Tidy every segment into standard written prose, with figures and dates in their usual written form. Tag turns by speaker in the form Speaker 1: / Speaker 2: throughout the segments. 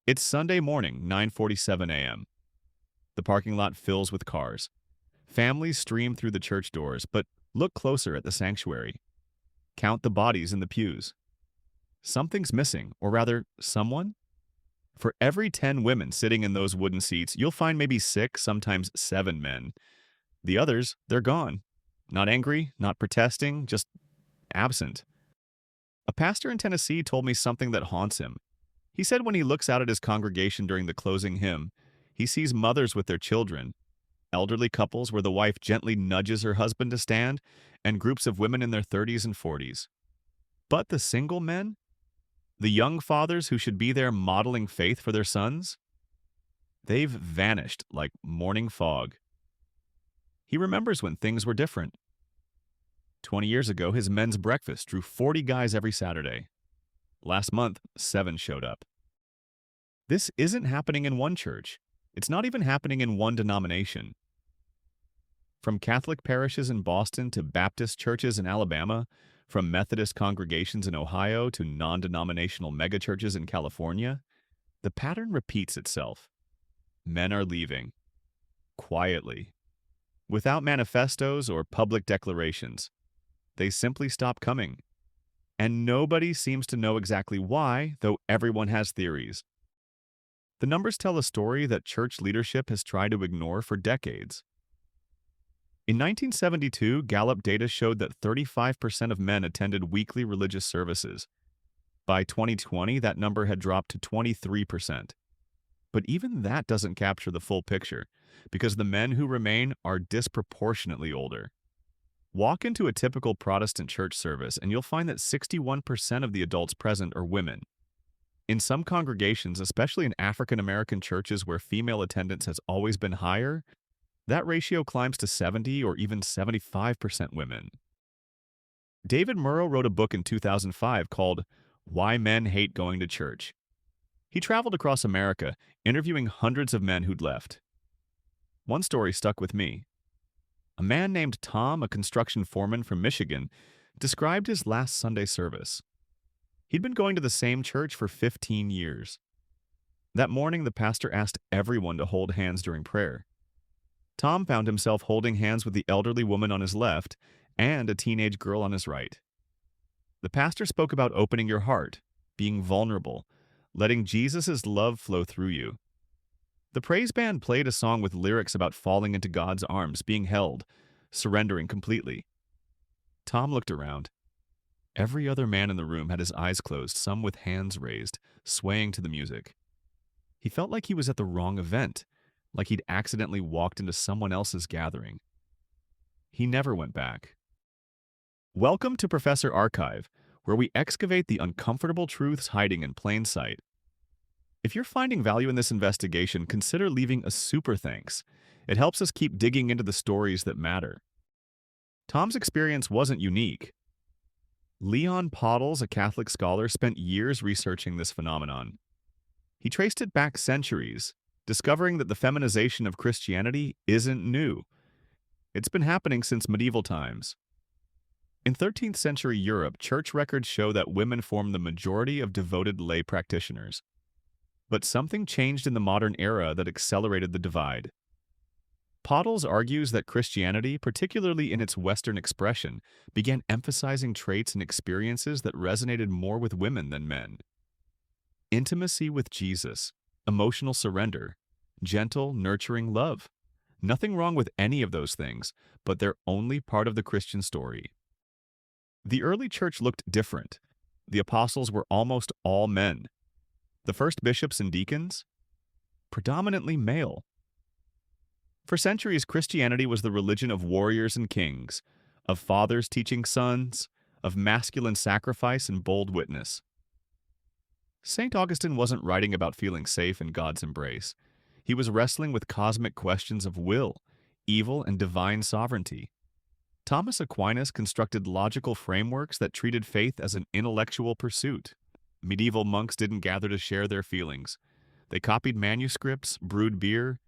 Speaker 1: It's Sunday morning, 9:47 a.m. The parking lot fills with cars. Families stream through the church doors, but look closer at the sanctuary. Count the bodies in the pews. Something's missing, or rather, someone. For every 10 women sitting in those wooden seats, you'll find maybe 6, sometimes 7 men. The others, they're gone. Not angry, not protesting, just absent. A pastor in Tennessee told me something that haunts him. He said when he looks out at his congregation during the closing hymn, he sees mothers with their children, elderly couples where the wife gently nudges her husband to stand, and groups of women in their 30s and 40s. But the single men? The young fathers who should be there modeling faith for their sons? They've vanished like morning fog. He remembers when things were different. 20 years ago, his men's breakfast drew 40 guys every Saturday. Last month, 7 showed up. This isn't happening in one church. It's not even happening in one denomination. From Catholic parishes in Boston to Baptist churches in Alabama, from Methodist congregations in Ohio to non-denominational megachurches in California, the pattern repeats itself. Men are leaving. Quietly. Without manifestos or public declarations. They simply stop coming. And nobody seems to know exactly why, though everyone has theories. The numbers tell a story that church leadership has tried to ignore for decades. In 1972, Gallup data showed that 35% of men attended weekly religious services. By 2020, that number had dropped to 23%. But even that doesn't capture the full picture, because the men who remain are disproportionately older. Walk into a typical Protestant church service and you'll find that 61% of the adults present are women. In some congregations, especially in African American churches where female attendance has always been higher, that ratio climbs to 70 or even 75% women. David Murrow wrote a book in 2005 called Why Men Hate Going to Church. He traveled across America, interviewing hundreds of men who'd left. One story stuck with me. A man named Tom, a construction foreman from Michigan, described his last Sunday service. He'd been going to the same church for 15 years. That morning, the pastor asked everyone to hold hands during prayer. Tom found himself holding hands with the elderly woman on his left and a teenage girl on his right. The pastor spoke about opening your heart, being vulnerable, letting Jesus' love flow through you. The praise band played a song with lyrics about falling into God's arms, being held, surrendering completely. Tom looked around. Every other man in the room had his eyes closed, some with hands raised, swaying to the music. He felt like he was at the wrong event, like he'd accidentally walked into someone else's gathering. He never went back. Welcome to Professor Archive, where we excavate the uncomfortable truths hiding in plain sight. If you're finding value in this investigation, consider leaving a super thanks. It helps us keep digging into the stories that matter. Tom's experience wasn't unique. Leon Pottles, a Catholic scholar, spent years researching this phenomenon. He traced it back centuries, discovering that the feminization of Christianity isn't new. It's been happening since medieval times. In 13th century Europe, church records show that women formed the majority of devoted lay practitioners. But something changed in the modern era that accelerated the divide. Pottles argues that Christianity, particularly in its Western expression, began emphasizing traits and experiences that resonated more with women than men. Intimacy with Jesus, emotional surrender, gentle, nurturing love. Nothing wrong with any of those things, but they're only part of the Christian story. The early church looked different. The apostles were almost all men. The first bishops and deacons? Predominantly male. For centuries, Christianity was the religion of warriors and kings, of fathers teaching sons, of masculine sacrifice and bold witness. St. Augustine wasn't writing about feeling safe in God's embrace. He was wrestling with cosmic questions of will, evil, and divine sovereignty. Thomas Aquinas constructed logical frameworks that treated faith as an intellectual pursuit. Medieval monks didn't gather to share their feelings. They copied manuscripts, brewed beer,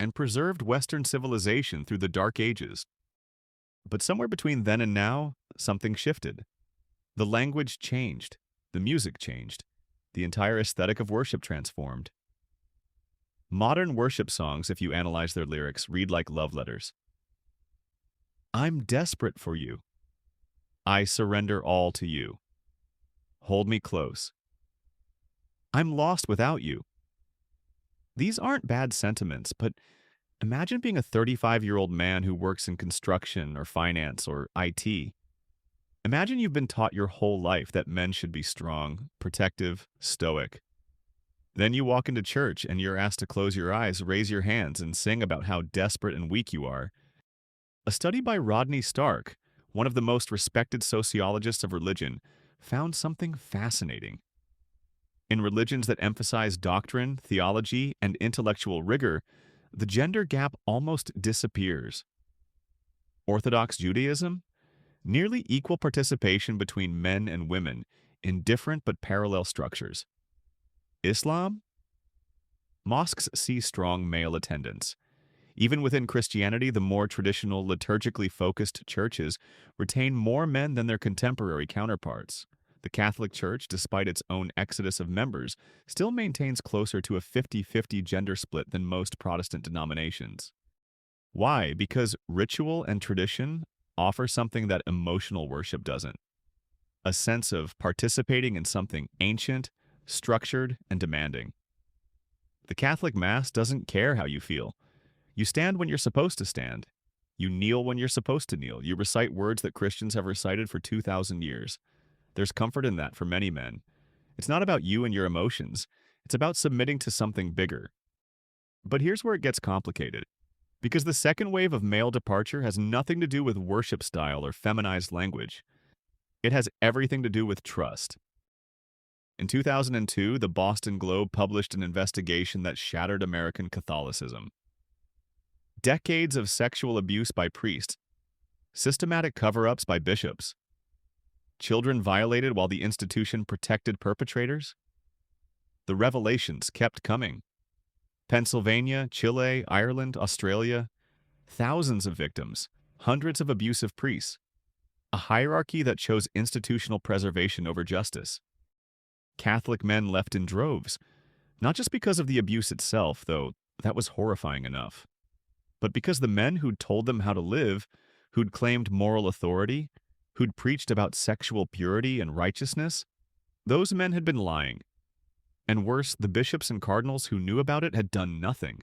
Speaker 1: and preserved Western civilization through the Dark Ages. But somewhere between then and now, something shifted. The language changed. The music changed. The entire aesthetic of worship transformed. Modern worship songs, if you analyze their lyrics, read like love letters. I'm desperate for you. I surrender all to you. Hold me close. I'm lost without you. These aren't bad sentiments, but imagine being a 35-year-old man who works in construction or finance or IT. Imagine you've been taught your whole life that men should be strong, protective, stoic. Then you walk into church and you're asked to close your eyes, raise your hands, and sing about how desperate and weak you are. A study by Rodney Stark, one of the most respected sociologists of religion, found something fascinating. In religions that emphasize doctrine, theology, and intellectual rigor, the gender gap almost disappears. Orthodox Judaism? Nearly equal participation between men and women in different but parallel structures. Islam? Mosques see strong male attendance. Even within Christianity, the more traditional, liturgically focused churches retain more men than their contemporary counterparts. The Catholic Church, despite its own exodus of members, still maintains closer to a 50-50 gender split than most Protestant denominations. Why? Because ritual and tradition offer something that emotional worship doesn't. A sense of participating in something ancient, structured, and demanding. The Catholic Mass doesn't care how you feel. You stand when you're supposed to stand. You kneel when you're supposed to kneel. You recite words that Christians have recited for 2,000 years. There's comfort in that for many men. It's not about you and your emotions. It's about submitting to something bigger. But here's where it gets complicated. Because the second wave of male departure has nothing to do with worship style or feminized language. It has everything to do with trust. In 2002, the Boston Globe published an investigation that shattered American Catholicism. Decades of sexual abuse by priests, systematic cover-ups by bishops, children violated while the institution protected perpetrators. The revelations kept coming. Pennsylvania, Chile, Ireland, Australia, thousands of victims, hundreds of abusive priests, a hierarchy that chose institutional preservation over justice. Catholic men left in droves, not just because of the abuse itself, though that was horrifying enough, but because the men who'd told them how to live, who'd claimed moral authority, who'd preached about sexual purity and righteousness, those men had been lying. And worse, the bishops and cardinals who knew about it had done nothing.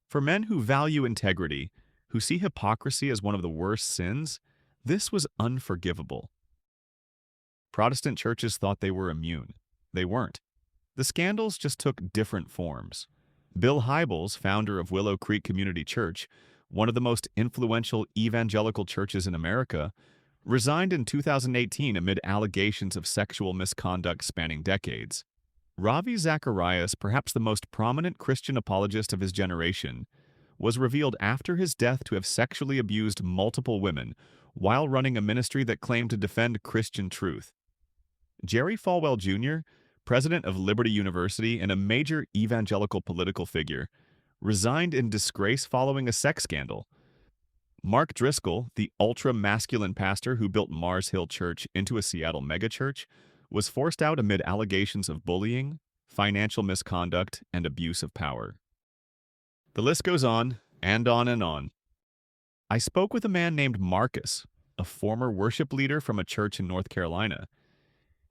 Speaker 1: For men who value integrity, who see hypocrisy as one of the worst sins, this was unforgivable. Protestant churches thought they were immune. They weren't. The scandals just took different forms. Bill Hybels, founder of Willow Creek Community Church, one of the most influential evangelical churches in America, resigned in 2018 amid allegations of sexual misconduct spanning decades. Ravi Zacharias, perhaps the most prominent Christian apologist of his generation, was revealed after his death to have sexually abused multiple women while running a ministry that claimed to defend Christian truth. Jerry Falwell Jr., president of Liberty University and a major evangelical political figure, resigned in disgrace following a sex scandal. Mark Driscoll, the ultra-masculine pastor who built Mars Hill Church into a Seattle megachurch, was forced out amid allegations of bullying, financial misconduct, and abuse of power. The list goes on and on and on. I spoke with a man named Marcus, a former worship leader from a church in North Carolina.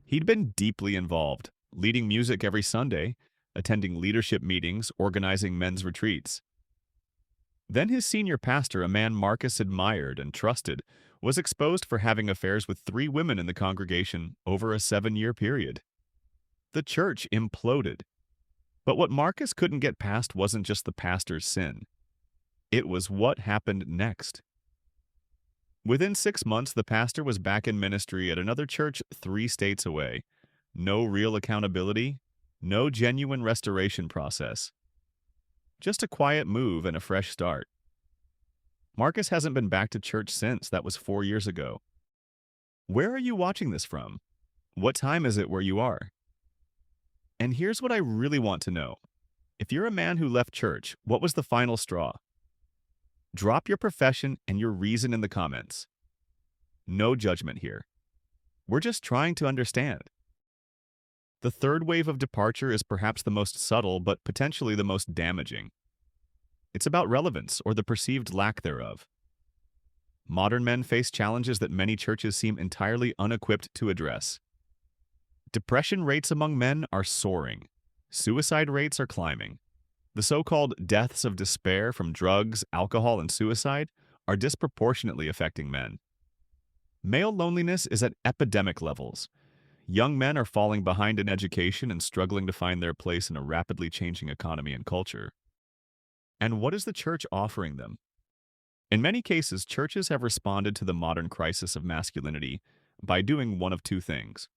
Speaker 1: He'd been deeply involved, leading music every Sunday, attending leadership meetings, organizing men's retreats. Then his senior pastor, a man Marcus admired and trusted, was exposed for having affairs with 3 women in the congregation over a 7-year period. The church imploded. But what Marcus couldn't get past wasn't just the pastor's sin. It was what happened next. Within 6 months, the pastor was back in ministry at another church 3 states away. No real accountability, no genuine restoration process. Just a quiet move and a fresh start. Marcus hasn't been back to church since. That was 4 years ago. Where are you watching this from? What time is it where you are? And here's what I really want to know. If you're a man who left church, what was the final straw? Drop your profession and your reason in the comments. No judgment here. We're just trying to understand. The third wave of departure is perhaps the most subtle but potentially the most damaging. It's about relevance or the perceived lack thereof. Modern men face challenges that many churches seem entirely unequipped to address. Depression rates among men are soaring. Suicide rates are climbing. The so-called deaths of despair from drugs, alcohol, and suicide are disproportionately affecting men. Male loneliness is at epidemic levels. Young men are falling behind in education and struggling to find their place in a rapidly changing economy and culture. And what is the church offering them? In many cases, churches have responded to the modern crisis of masculinity by doing one of two things.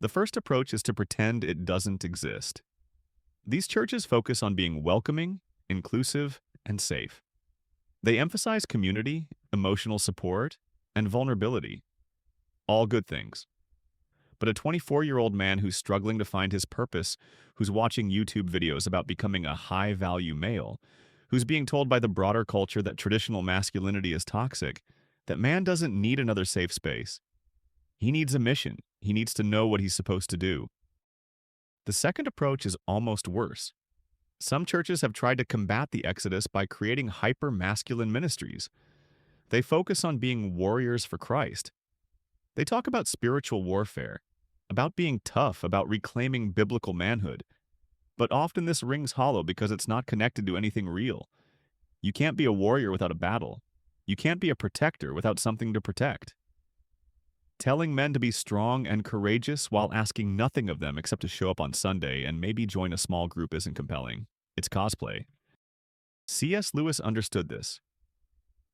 Speaker 1: The first approach is to pretend it doesn't exist. These churches focus on being welcoming, inclusive, and safe. They emphasize community, emotional support, and vulnerability. All good things. But a 24-year-old man who's struggling to find his purpose, who's watching YouTube videos about becoming a high-value male, who's being told by the broader culture that traditional masculinity is toxic, that man doesn't need another safe space. He needs a mission. He needs to know what he's supposed to do. The second approach is almost worse. Some churches have tried to combat the exodus by creating hyper-masculine ministries. They focus on being warriors for Christ. They talk about spiritual warfare, about being tough, about reclaiming biblical manhood. But often this rings hollow because it's not connected to anything real. You can't be a warrior without a battle. You can't be a protector without something to protect. Telling men to be strong and courageous while asking nothing of them except to show up on Sunday and maybe join a small group isn't compelling. It's cosplay. C.S. Lewis understood this.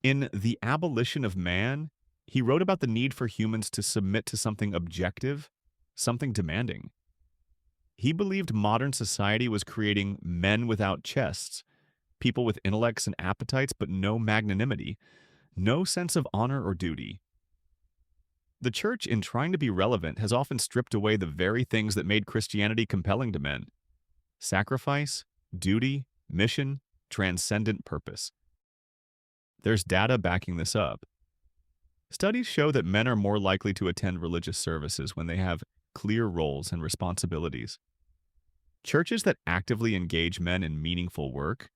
Speaker 1: In The Abolition of Man, he wrote about the need for humans to submit to something objective, something demanding. He believed modern society was creating men without chests, people with intellects and appetites but no magnanimity, no sense of honor or duty. The church, in trying to be relevant, has often stripped away the very things that made Christianity compelling to men: sacrifice, duty, mission, transcendent purpose. There's data backing this up. Studies show that men are more likely to attend religious services when they have clear roles and responsibilities. Churches that actively engage men in meaningful work,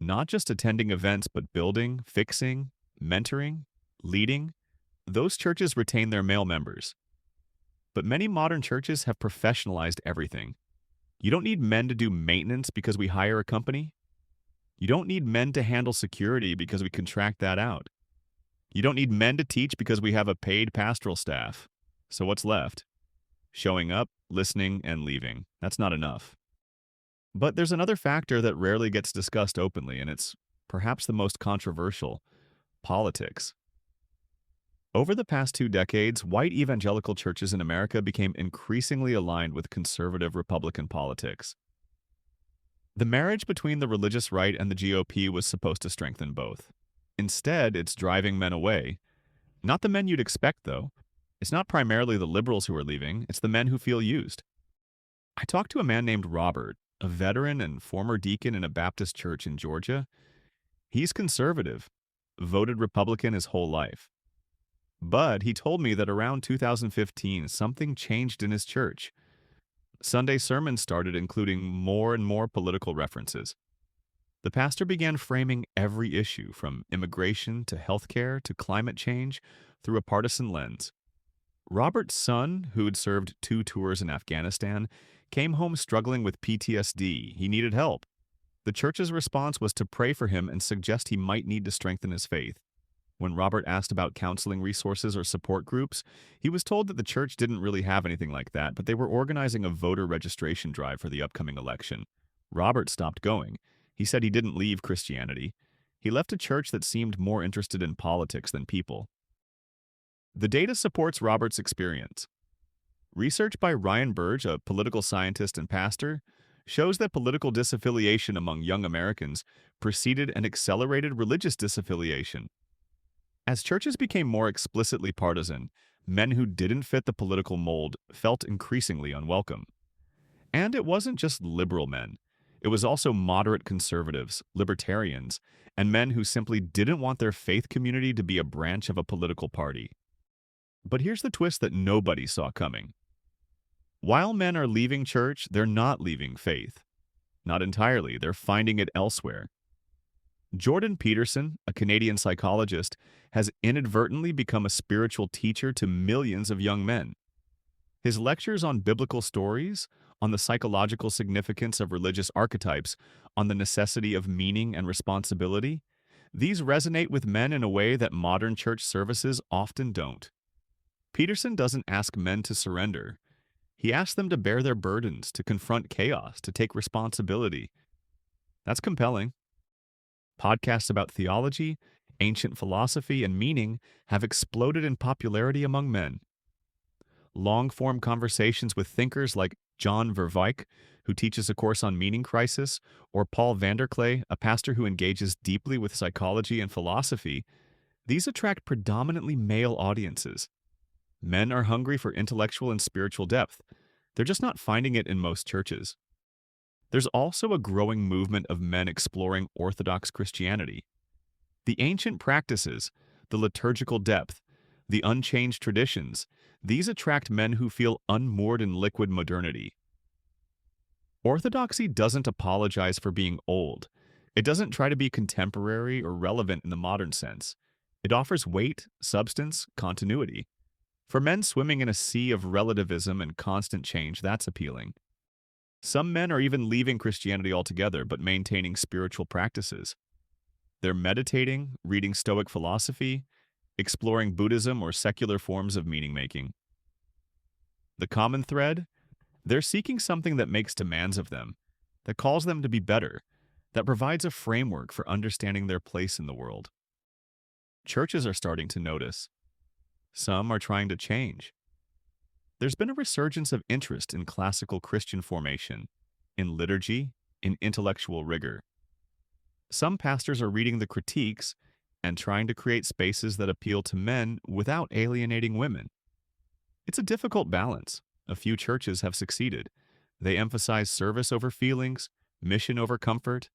Speaker 1: not just attending events but building, fixing, mentoring, leading, those churches retain their male members. But many modern churches have professionalized everything. You don't need men to do maintenance because we hire a company. You don't need men to handle security because we contract that out. You don't need men to teach because we have a paid pastoral staff. So what's left? Showing up, listening, and leaving. That's not enough. But there's another factor that rarely gets discussed openly, and it's perhaps the most controversial: politics. Over the past 2 decades, white evangelical churches in America became increasingly aligned with conservative Republican politics. The marriage between the religious right and the GOP was supposed to strengthen both. Instead, it's driving men away. Not the men you'd expect, though. It's not primarily the liberals who are leaving, it's the men who feel used. I talked to a man named Robert, a veteran and former deacon in a Baptist church in Georgia. He's conservative, voted Republican his whole life. But he told me that around 2015, something changed in his church. Sunday sermons started including more and more political references. The pastor began framing every issue, from immigration to healthcare to climate change, through a partisan lens. Robert's son, who had served 2 tours in Afghanistan, came home struggling with PTSD. He needed help. The church's response was to pray for him and suggest he might need to strengthen his faith. When Robert asked about counseling resources or support groups, he was told that the church didn't really have anything like that, but they were organizing a voter registration drive for the upcoming election. Robert stopped going. He said he didn't leave Christianity. He left a church that seemed more interested in politics than people. The data supports Robert's experience. Research by Ryan Burge, a political scientist and pastor, shows that political disaffiliation among young Americans preceded and accelerated religious disaffiliation. As churches became more explicitly partisan, men who didn't fit the political mold felt increasingly unwelcome. And it wasn't just liberal men. It was also moderate conservatives, libertarians, and men who simply didn't want their faith community to be a branch of a political party. But here's the twist that nobody saw coming. While men are leaving church, they're not leaving faith. Not entirely, they're finding it elsewhere. Jordan Peterson, a Canadian psychologist, has inadvertently become a spiritual teacher to millions of young men. His lectures on biblical stories, on the psychological significance of religious archetypes, on the necessity of meaning and responsibility, these resonate with men in a way that modern church services often don't. Peterson doesn't ask men to surrender. He asks them to bear their burdens, to confront chaos, to take responsibility. That's compelling. Podcasts about theology, ancient philosophy, and meaning have exploded in popularity among men. Long-form conversations with thinkers like John Verwijk, who teaches a course on meaning crisis, or Paul Vanderklay, a pastor who engages deeply with psychology and philosophy, these attract predominantly male audiences. Men are hungry for intellectual and spiritual depth. They're just not finding it in most churches. There's also a growing movement of men exploring Orthodox Christianity. The ancient practices, the liturgical depth, the unchanged traditions, these attract men who feel unmoored in liquid modernity. Orthodoxy doesn't apologize for being old. It doesn't try to be contemporary or relevant in the modern sense. It offers weight, substance, continuity. For men swimming in a sea of relativism and constant change, that's appealing. Some men are even leaving Christianity altogether but maintaining spiritual practices. They're meditating, reading Stoic philosophy, exploring Buddhism or secular forms of meaning-making. The common thread? They're seeking something that makes demands of them, that calls them to be better, that provides a framework for understanding their place in the world. Churches are starting to notice. Some are trying to change. There's been a resurgence of interest in classical Christian formation, in liturgy, in intellectual rigor. Some pastors are reading the critiques and trying to create spaces that appeal to men without alienating women. It's a difficult balance. A few churches have succeeded. They emphasize service over feelings, mission over comfort,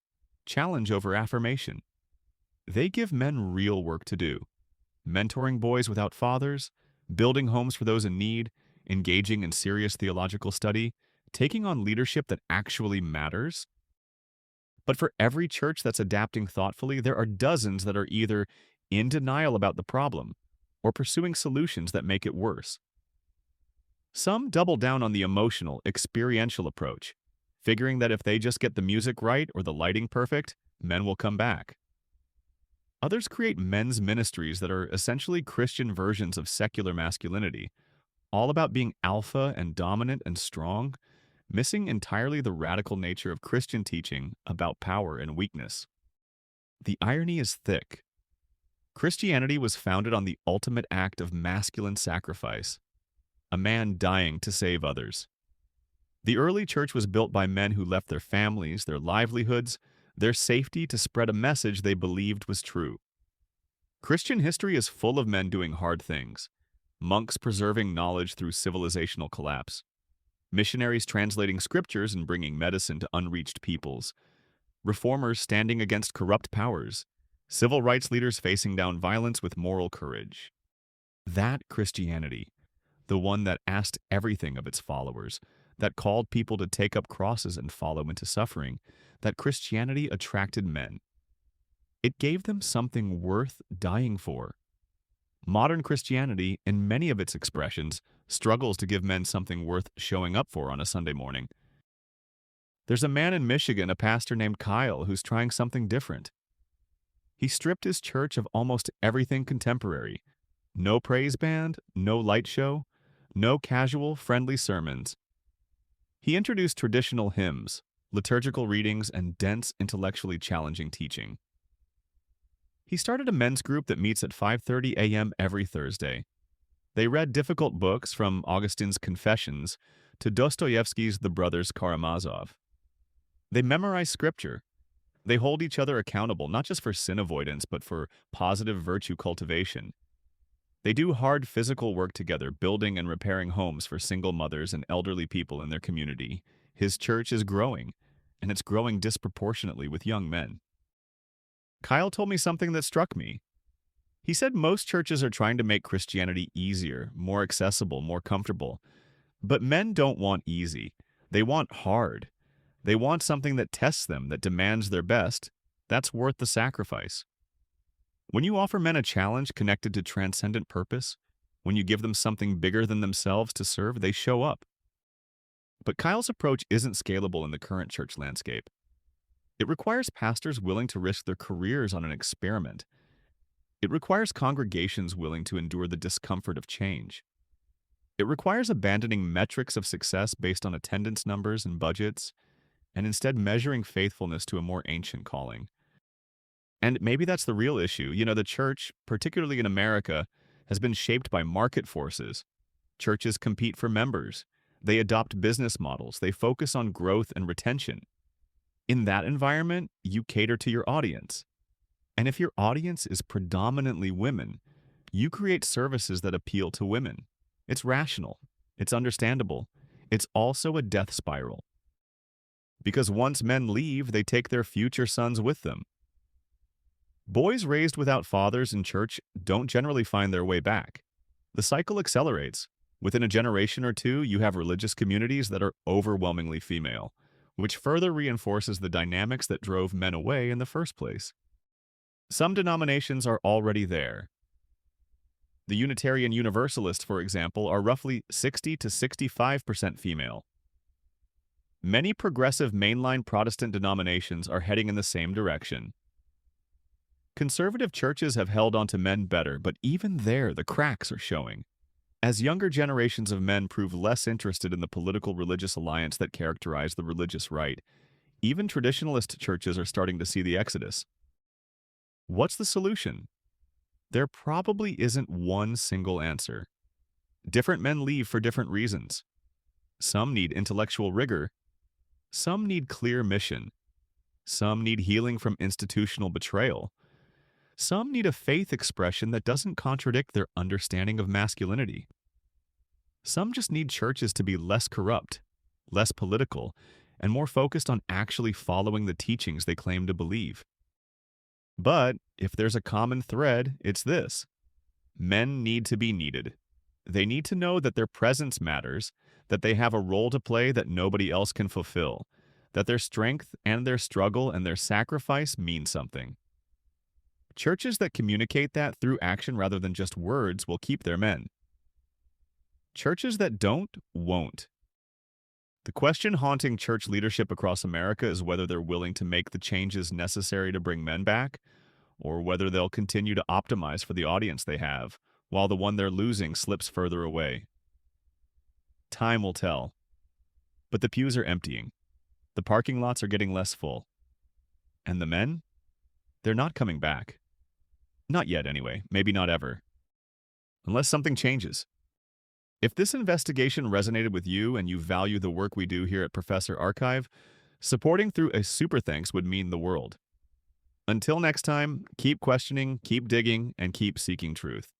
Speaker 1: challenge over affirmation. They give men real work to do. Mentoring boys without fathers, building homes for those in need, engaging in serious theological study, taking on leadership that actually matters. But for every church that's adapting thoughtfully, there are dozens that are either in denial about the problem or pursuing solutions that make it worse. Some double down on the emotional, experiential approach, figuring that if they just get the music right or the lighting perfect, men will come back. Others create men's ministries that are essentially Christian versions of secular masculinity, all about being alpha and dominant and strong, missing entirely the radical nature of Christian teaching about power and weakness. The irony is thick. Christianity was founded on the ultimate act of masculine sacrifice, a man dying to save others. The early church was built by men who left their families, their livelihoods, their safety to spread a message they believed was true. Christian history is full of men doing hard things, monks preserving knowledge through civilizational collapse, missionaries translating scriptures and bringing medicine to unreached peoples, reformers standing against corrupt powers, civil rights leaders facing down violence with moral courage. That Christianity, the one that asked everything of its followers, that called people to take up crosses and follow into suffering, that Christianity attracted men. It gave them something worth dying for. Modern Christianity, in many of its expressions, struggles to give men something worth showing up for on a Sunday morning. There's a man in Michigan, a pastor named Kyle, who's trying something different. He stripped his church of almost everything contemporary. No praise band, no light show, no casual, friendly sermons. He introduced traditional hymns, liturgical readings, and dense, intellectually challenging teaching. He started a men's group that meets at 5:30 a.m. every Thursday. They read difficult books from Augustine's Confessions to Dostoevsky's The Brothers Karamazov. They memorize scripture. They hold each other accountable, not just for sin avoidance, but for positive virtue cultivation. They do hard physical work together, building and repairing homes for single mothers and elderly people in their community. His church is growing, and it's growing disproportionately with young men. Kyle told me something that struck me. He said most churches are trying to make Christianity easier, more accessible, more comfortable. But men don't want easy. They want hard. They want something that tests them, that demands their best. That's worth the sacrifice. When you offer men a challenge connected to transcendent purpose, when you give them something bigger than themselves to serve, they show up. But Kyle's approach isn't scalable in the current church landscape. It requires pastors willing to risk their careers on an experiment. It requires congregations willing to endure the discomfort of change. It requires abandoning metrics of success based on attendance numbers and budgets, and instead measuring faithfulness to a more ancient calling. And maybe that's the real issue. The church, particularly in America, has been shaped by market forces. Churches compete for members. They adopt business models. They focus on growth and retention. In that environment, you cater to your audience. And if your audience is predominantly women, you create services that appeal to women. It's rational. It's understandable. It's also a death spiral. Because once men leave, they take their future sons with them. Boys raised without fathers in church don't generally find their way back. The cycle accelerates. Within a generation or two, you have religious communities that are overwhelmingly female, which further reinforces the dynamics that drove men away in the first place. Some denominations are already there. The Unitarian Universalists, for example, are roughly 60 to 65% female. Many progressive mainline Protestant denominations are heading in the same direction. Conservative churches have held on to men better, but even there, the cracks are showing. As younger generations of men prove less interested in the political religious alliance that characterized the religious right, even traditionalist churches are starting to see the exodus. What's the solution? There probably isn't one single answer. Different men leave for different reasons. Some need intellectual rigor. Some need clear mission. Some need healing from institutional betrayal. Some need a faith expression that doesn't contradict their understanding of masculinity. Some just need churches to be less corrupt, less political, and more focused on actually following the teachings they claim to believe. But if there's a common thread, it's this. Men need to be needed. They need to know that their presence matters, that they have a role to play that nobody else can fulfill, that their strength and their struggle and their sacrifice mean something. Churches that communicate that through action rather than just words will keep their men. Churches that don't, won't. The question haunting church leadership across America is whether they're willing to make the changes necessary to bring men back, or whether they'll continue to optimize for the audience they have, while the one they're losing slips further away. Time will tell. But the pews are emptying. The parking lots are getting less full. And the men? They're not coming back. Not yet, anyway. Maybe not ever. Unless something changes. If this investigation resonated with you and you value the work we do here at Professor Archive, supporting through a super thanks would mean the world. Until next time, keep questioning, keep digging, and keep seeking truth.